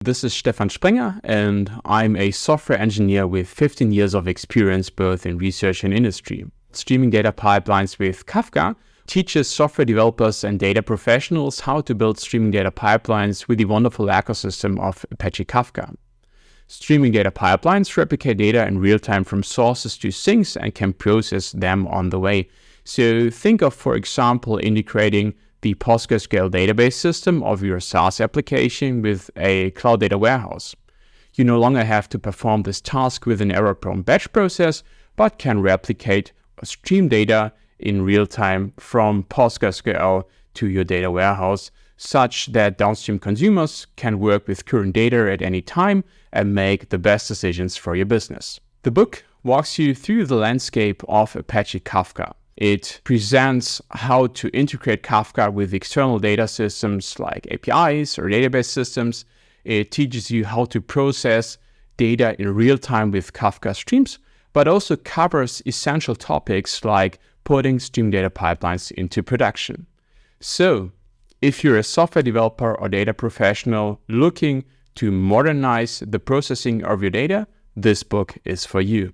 This is Stefan Sprenger, and I'm a software engineer with 15 years of experience both in research and industry. Streaming data pipelines with Kafka teaches software developers and data professionals how to build streaming data pipelines with the wonderful ecosystem of Apache Kafka. Streaming data pipelines replicate data in real time from sources to sinks and can process them on the way. So think of, for example, integrating the PostgreSQL database system of your SaaS application with a cloud data warehouse. You no longer have to perform this task with an error-prone batch process, but can replicate or stream data in real time from PostgreSQL to your data warehouse, such that downstream consumers can work with current data at any time and make the best decisions for your business. The book walks you through the landscape of Apache Kafka. It presents how to integrate Kafka with external data systems like APIs or database systems. It teaches you how to process data in real time with Kafka Streams, but also covers essential topics like putting stream data pipelines into production. So, if you're a software developer or data professional looking to modernize the processing of your data, this book is for you.